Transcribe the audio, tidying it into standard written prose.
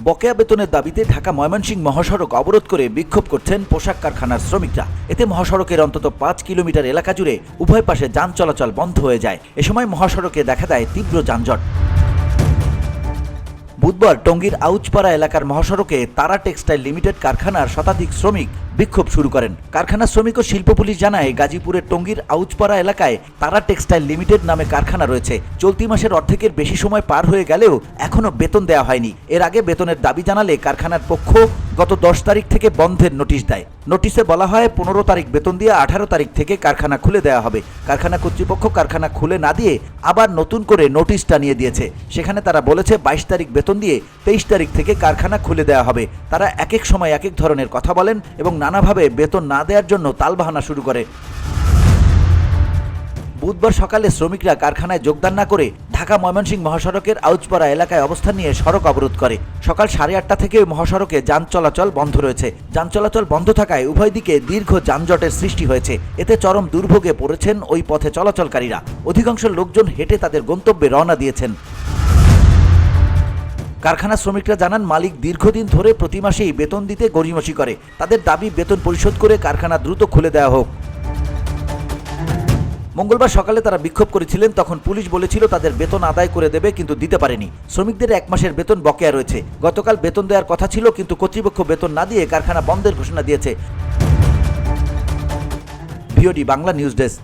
বকেয়া বেতনের দাবিতে ঢাকা ময়মনসিংহ মহাসড়ক অবরোধ করে বিক্ষোভ করছেন পোশাক কারখানার শ্রমিকরা। এতে মহাসড়কের অন্তত ৫ কিলোমিটার এলাকা জুড়ে উভয় পাশে যান চলাচল বন্ধ হয়ে যায়। এ সময় মহাসড়কে দেখা দেয় তীব্র যানজট। বুধবার টঙ্গীর আউচপাড়া এলাকার মহাসড়কে তারা টেক্সটাইল লিমিটেড কারখানার শতাধিক শ্রমিক বিক্ষোভ শুরু করেন। কারখানা শ্রমিক ও শিল্প পুলিশ জানায়, গাজীপুরের টঙ্গীর আউচপাড়া এলাকায় তারা টেক্সটাইল লিমিটেড নামে কারখানা রয়েছে। চলতি মাসের অর্ধেকের বেশি সময় পার হয়ে গেলেও এখনো বেতন দেওয়া হয়নি। এর আগে বেতনের দাবি জানালে কারখানার পক্ষ গত 10 তারিখ থেকে বন্ধের নোটিশ দেয়। নোটিশে বলা হয় 15 তারিখ বেতন দিয়ে 18 তারিখ থেকে কারখানা খুলে দেওয়া হবে। কারখানা কর্তৃপক্ষ কারখানা খুলে না দিয়ে আবার নতুন করে নোটিশ টানিয়ে দিয়েছে। সেখানে তারা বলেছে 22 তারিখ বেতন দিয়ে 23 তারিখ থেকে কারখানা খুলে দেওয়া হবে। তারা এক এক সময় এক এক ধরনের কথা বলেন এবং নানাভাবে বেতন না দেওয়ার জন্য তালবাহানা শুরু করে। বুধবার সকালে শ্রমিকরা কারখানায় যোগদান না করে ঢাকা ময়মনসিংহ মহাসড়কের আউচপাড়া এলাকায় অবস্থান নিয়ে সড়ক অবরোধ করে। সকাল 8:30 থেকে মহাসড়কে যান চলাচল বন্ধ রয়েছে। যান চলাচল বন্ধ থাকায় উভয় দিকে দীর্ঘ যানজটের সৃষ্টি হয়েছে। এতে চরম দুর্ভোগে পড়েছেন ওই পথে চলাচলকারীরা। অধিকাংশ লোকজন হেঁটে তাদের গন্তব্যে রওনা দিয়েছেন। কারখানা শ্রমিকরা জানান, মালিক দীর্ঘদিন ধরে প্রতি মাসেই বেতন দিতে গড়িমসি করে। তাদের দাবি বেতন পরিশোধ করে কারখানা দ্রুত খুলে দেওয়া হোক। মঙ্গলবার সকালে তারা বিক্ষোভ করেছিলেন, তখন পুলিশ বলেছিল তাদের বেতন আদায় করে দেবে, কিন্তু দিতে পারেনি। শ্রমিকদের 1 মাসের বেতন বকেয়া রয়েছে। গতকাল বেতন দেওয়ার কথা ছিল, কিন্তু কর্তৃপক্ষ বেতন না দিয়ে কারখানা বন্ধের ঘোষণা দিয়েছে। VOD Bangla news desk.